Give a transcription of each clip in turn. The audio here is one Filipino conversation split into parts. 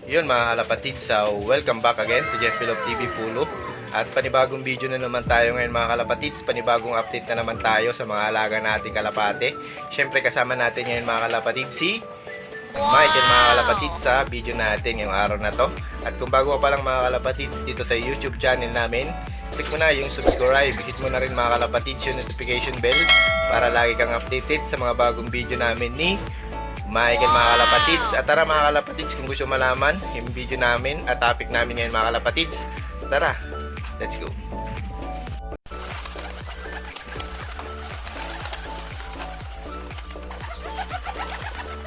Yun mga kalapatid, so welcome back again to Jeff Philip TV Pulo. At panibagong video na naman tayo ngayon mga kalapatids. Panibagong update na naman tayo sa mga alaga nating kalapate. Siyempre kasama natin ngayon mga kalapatid si Michael mga kalapatid sa video natin yung araw na to. At kung bago ka pa lang mga kalapatids dito sa YouTube channel namin, click mo na yung subscribe, hit mo na rin mga kalapatids yung notification bell para lagi kang updated sa mga bagong video namin ni Michael mga kalapatids. At tara mga kalapatids, kung gusto malaman yung video namin at topic namin ngayon mga kalapatids, tara, let's go.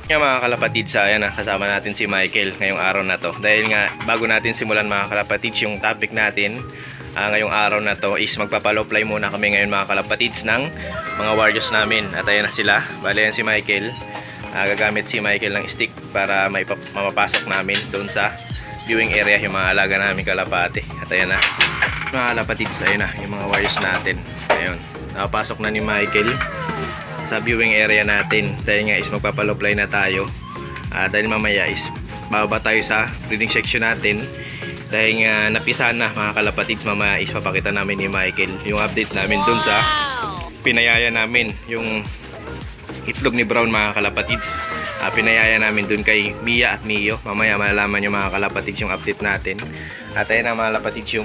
Nga mga kalapatids, ayan na, kasama natin si Michael ngayong araw na to. Dahil nga, bago natin simulan mga kalapatids yung topic natin ngayong araw na to is magpapalow-fly muna kami ngayon mga kalapatids ng mga warriors namin. At ayan na sila, bali yan si Michael. Gagamit si Michael ng stick para mapapasok namin doon sa viewing area yung mga alaga namin kalapate. At ayan na mga kalapatids, ayun na yung mga warriors natin. Ayun, napapasok na ni Michael sa viewing area natin. Dahil nga is magpapalow-fly na tayo. Dahil mamaya is bababa tayo sa breeding section natin. Dahil nga napisahan na mga kalapatids, mamaya is papakita namin ni Michael yung update namin doon sa pinayaya namin yung itlog ni Brown mga kalapatids. Pinayaya namin dun kay Mia at Mio. Mamaya malalaman yung mga kalapatids yung update natin. At ayan na mga kalapatids yung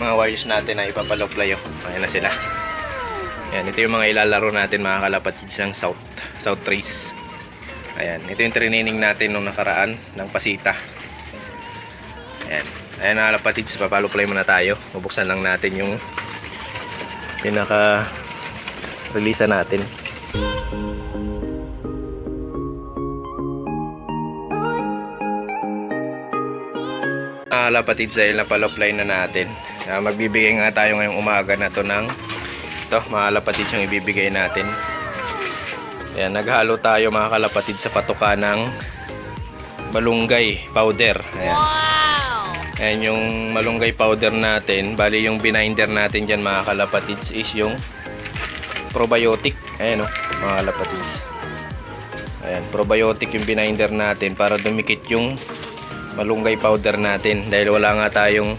mga warriors natin na ipapalow-fly. Ayan na sila. Ayan, ito yung mga ilalaro natin mga kalapatids ng South Race. Ayan, ito yung training natin nung nakaraan ng pasita. Ayan, ayan mga kalapatids, papalow-fly muna tayo. Bubuksan lang natin yung pinaka-release natin. Kalapatids, dahil napalow-fly na natin. Magbibigay nga tayo ngayong umaga na to ng ito mga kalapatids yung ibibigay natin. Ayan, naghalo tayo mga kalapatids sa patuka ng malunggay powder. Ayan. Ayan yung malunggay powder natin. Bali yung bininder natin dyan mga kalapatids is yung probiotic. Ayan o mga kalapatids. Ayan, probiotic yung bininder natin para dumikit yung malunggay powder natin. Dahil wala nga tayong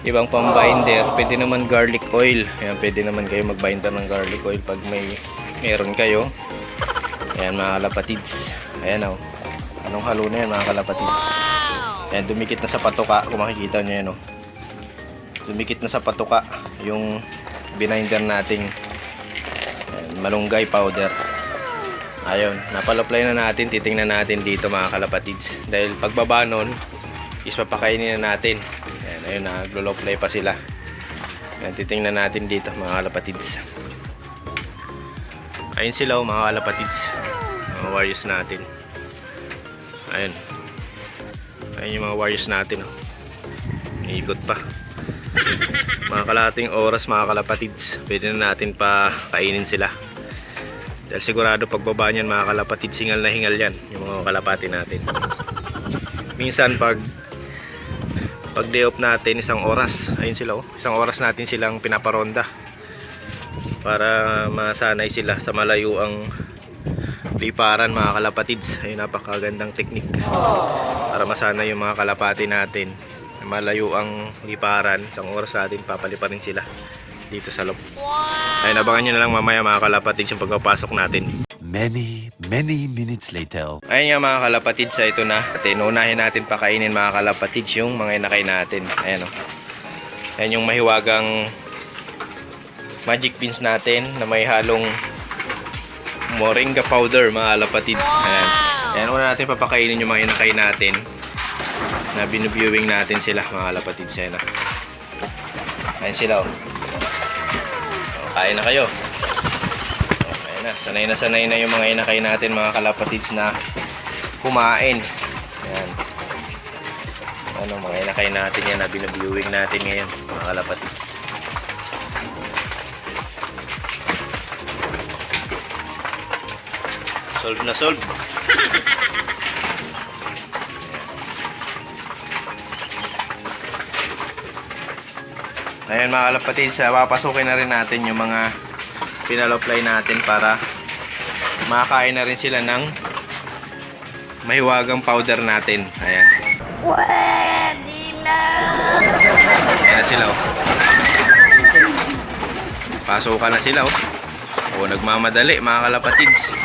ibang pambinder, pwede naman garlic oil. Ayan, pwede naman kayo magbinder ng garlic oil pag meron kayo. Ayan mga kalapatids. Ayan o, anong halo na yan mga kalapatids. Ayan, dumikit na sa patuka. Kung makikita nyo yan o, dumikit na sa patuka yung bininder nating malunggay powder. Ayun, napalow-fly na natin. Titingnan natin dito mga kalapatids. Dahil pagbaba nun is papakainin na natin. Ayan, ayun, naglo-low-fly pa sila. Ayan, titingnan natin dito mga kalapatids. Ayun sila mga kalapatids, mga warriors natin. Ayun, ayun yung mga warriors natin. Iikot pa. Mga kalahating oras mga kalapatids, pwede na natin pa kainin sila. Dahil sigurado pagbaba niyan mga kalapatids, hingal na hingal yan yung mga kalapati natin. Minsan pag day off natin, isang oras, ayun sila isang oras natin silang pinaparonda para masanay sila sa malayo ang liparan mga kalapatids. Ayun, napakagandang technique para masanay yung mga kalapati natin malayo ang liparan. Isang oras natin papaliparin sila dito sa loob. Ayun, abangan nyo na lang mamaya mga kalapatids yung pagpapasok natin. Many minutes later. Ayun nga mga kalapatids, ito na. At unahin natin pakainin mga kalapatids yung mga inakay natin. Ayan o. Ayan yung mahiwagang magic beans natin na may halong moringa powder mga kalapatids. Ayan. Ayan, una natin papakainin yung mga inakay natin na binuviewing natin sila mga kalapatids. Ayan o. Ayan sila o. Kain na kayo. Okay na. Sanay na yung mga inakay natin mga kalapatids na kumain. Ayan. Ano, mga inakay natin yan na binabiewing natin ngayon mga kalapatids. Solve na solve. Ayan mga kalapatids, papasukin na rin natin yung mga pinalow-fly natin para makakain na rin sila ng mahiwagang powder natin. Ayan. Pwede na! Ayan na sila oh. Pasukan na sila oh. O, nagmamadali mga kalapatids.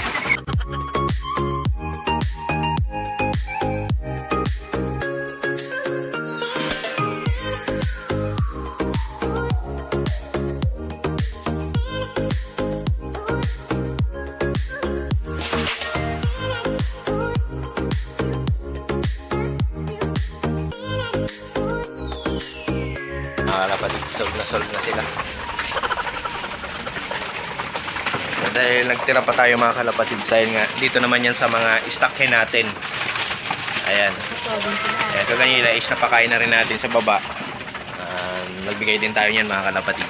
Solve na sila. Dahil nagtira pa tayo mga kalapatid, dahil nga dito naman yan sa mga stockhen natin. Ayan. Ito kanina is napakain na rin natin sa baba. Nagbigay din tayo niyan mga kalapatid.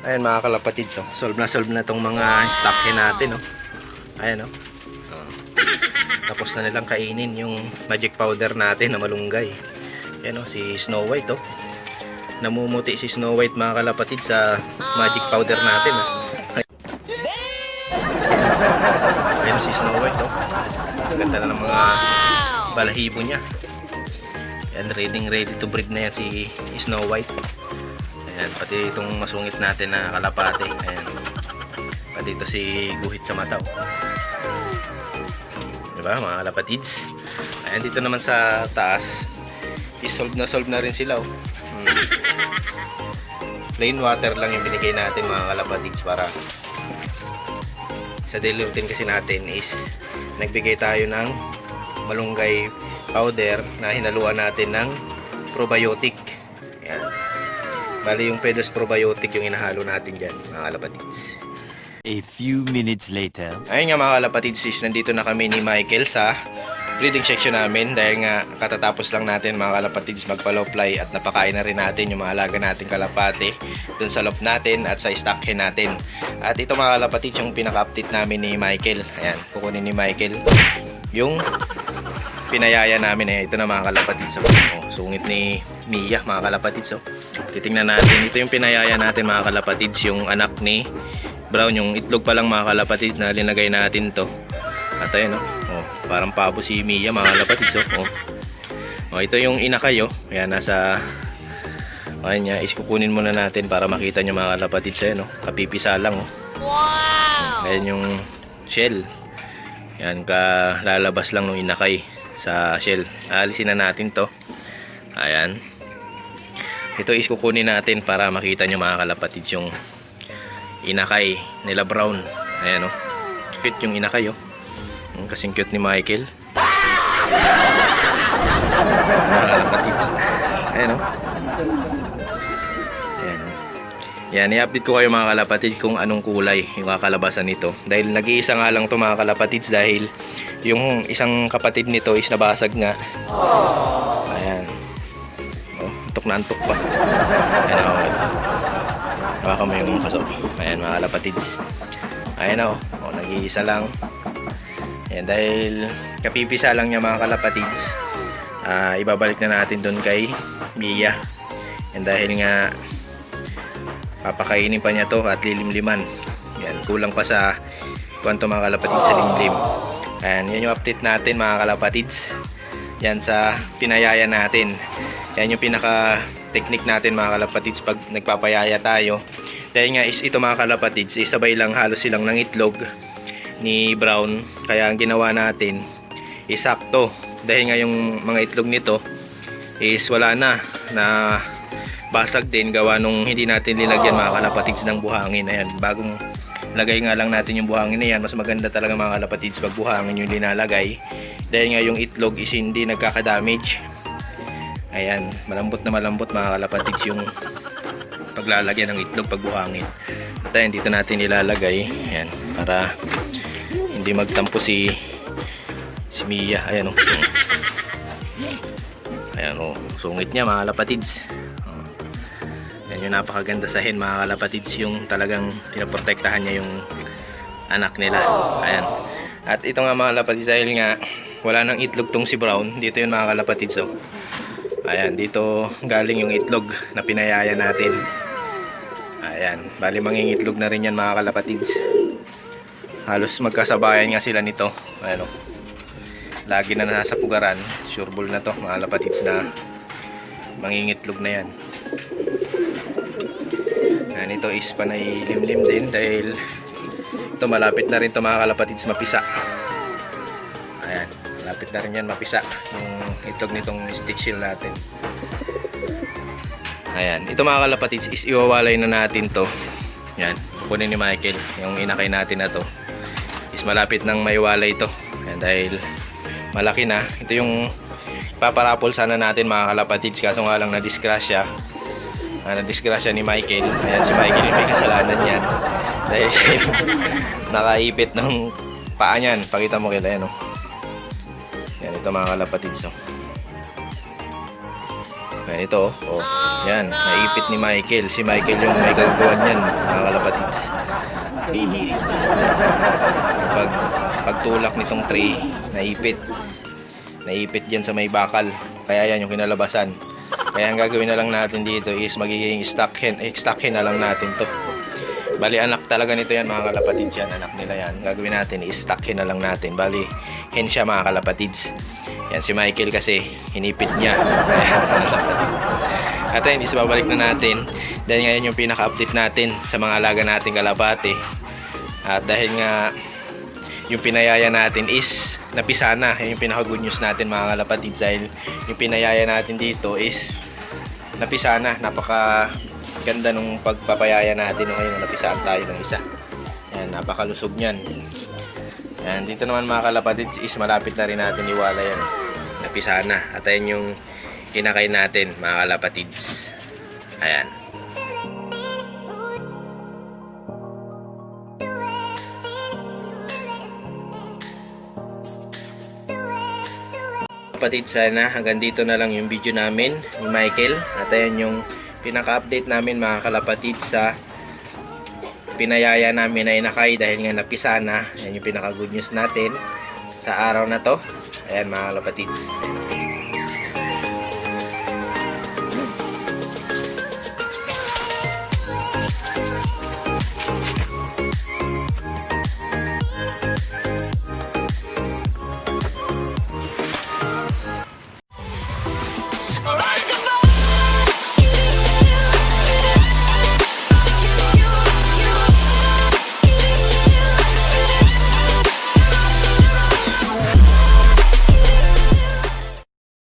Ayan mga kalapatid, so solve na tong mga stockhen natin. Oh. Ayan oh. Tapos na nilang kainin yung magic powder natin na malunggay. Ayan oh, si Snow White oh. Namumuti si Snow White mga kalapatid sa magic powder natin. Ayan si Snow White oh. Ganda na ng mga balahibo niya. Ayan, ready to breed na yan si Snow White. Ayan, pati itong masungit natin na kalapate. Ayan. Pati ito si guhit sa mata oh. Diba mga kalapatids? Ayan, dito naman sa taas solve na rin sila oh. Plain water lang yung binigay natin mga kalapatids, para sa daily routine kasi natin is nagbigay tayo ng malunggay powder na hinaluan natin ng probiotic. Ayan. Bali yung Pedals probiotic yung inahalo natin dyan mga kalapatids. A few minutes later. Ayun nga mga kalapatids, is nandito na kami ni Michael sa breeding section namin, dahil nga katatapos lang natin mga kalapatids magpa-low fly at napakain na rin natin yung mga alaga nating kalapate dun sa loft natin at sa stockhen natin. At ito mga kalapatids yung pinaka-update namin ni Michael. Ayan, kukunin ni Michael yung pinayaya namin. Ayan, ito na mga kalapatids. Sungit ni Mia mga kalapatids. Titingnan natin, ito yung pinayaya natin mga kalapatids, yung anak ni Brown, yung itlog pa lang mga kalapatids na linagay natin to. At ayun parang pabo si Mia mga kalapatids ito yung inakay ayan, nasa ayan niya, is kukunin muna natin para makita nyo mga kalapatids. Ayan kapipisa lang Wow! ayan yung shell, ayan, kalalabas lang ng inakay sa shell. Alisin na natin to. Ayan, ito is kukunin natin para makita nyo mga kalapatids yung inakay nila Brown. Ayan cute yung inakay kasing cute ni Michael. Mga kalapatids. Ayan Ayan. Yan, i-update ko kayo mga kalapatids kung anong kulay yung kakalabasan nito. Dahil nag-iisa nga lang to mga kalapatids, dahil yung isang kapatid nito is nabasag nga. Ayan. Antok na antok pa. Ayan baka mo yung pasok. Ayan mga kalapatids. Ayan nag-iisa lang. Ayan, dahil kapipisa lang niya mga kalapatids, ibabalik na natin doon kay Mia. Ayan, dahil nga papakainin pa niya to at lilimliman. Ayan, kulang pa sa kwanto mga kalapatids sa limlim. Ayan, yan yung update natin mga kalapatids. Yan sa pinayaya natin. Yan yung pinaka technique natin mga kalapatids pag nagpapayaya tayo. Dahil nga is ito mga kalapatids, isabay lang halos silang ng itlog ni Brown, kaya ang ginawa natin is sakto, dahil nga yung mga itlog nito is wala na basag din gawa nung hindi natin nilagyan mga kalapatids ng buhangin. Ayan, bagong lagay nga lang natin yung buhangin na yan. Mas maganda talaga mga kalapatids pag buhangin yung linalagay, dahil nga yung itlog is hindi nagkaka-damage. Ayan, malambot na malambot mga kalapatids yung paglalagyan ng itlog pag buhangin. At ayan, dito natin ilalagay. Ayan, para hindi magtampo si Mia. Ayan ayan sungit niya mga kalapatids. Ayan yung napakaganda sa hen mga kalapatids, yung talagang pinaprotektahan niya yung anak nila. Ayan, at ito nga mga kalapatids, dahil nga wala nang itlog tong si Brown, dito yun mga kalapatids. Ayan, dito galing yung itlog na pinayaya natin. Ayan, bali mangingitlog na rin yan mga kalapatids. Halos magkasabayan nga sila nito. Ayan lagi na nasa pugaran, sureball na to mga kalapatids na mangingitlog na yan. Yan, ito is panay limlim din dahil ito malapit na rin to mga kalapatids mapisa. Ayan, malapit na rin yan mapisa yung itlog nitong stitch shell natin. Ayan, ito mga kalapatids is iwawalay na natin to. Yan, kukunin ni Michael yung inakay natin na to. Is malapit nang maiwalay ito. Ayan, dahil malaki na. Ito yung paparapol sana natin mga kalapatids, kaso nga lang na-disgrasya. Na-disgrasya ni Michael. Ayan, si Michael yung may kasalanan yan. Dahil siya yung nakaipit ng paa niyan. Pakita mo kila yan, oh. Yan, ito mga kalapatids, oh. Ayan, ito, oh. Yan, naipit ni Michael. Si Michael yung may kagagawan yan, mga kalapatids. Pagtulak nitong tray, naipit dyan sa may bakal. Kaya yan yung kinalabasan. Kaya ang gagawin na lang natin dito is magiging stock hen na lang natin to. Bali anak talaga nito yan mga kalapatids yan, anak nila yan. Gagawin natin is stock hen na lang natin. Bali hen siya mga kalapatids. Yan si Michael kasi hinipit niya. Ayan, mga kalapatids. At ayun, is babalik na natin dahil ngayon yung pinaka-update natin sa mga alaga nating kalapati. At dahil nga yung pinayaya natin is napisa na. Yung pinaka-good news natin mga kalapatids, dahil yung pinayaya natin dito is napisa na. Napaka ganda nung pagpapayaya natin. Ngayon napisaan tayo ng isa. Ayan, napakalusog nyan. Ayan, dito naman mga kalapatids is malapit na rin natin iwala yan. Napisa na. At ayun yung kinakay natin mga kalapatids. Ayan. Kapatid, sana hanggang dito na lang yung video namin ni Michael. At ayun yung pinaka-update namin mga kalapatid sa pinayaya namin na inakay dahil nga napisa na. Yan yung pinaka-good news natin sa araw na to. Ayan mga kalapatids.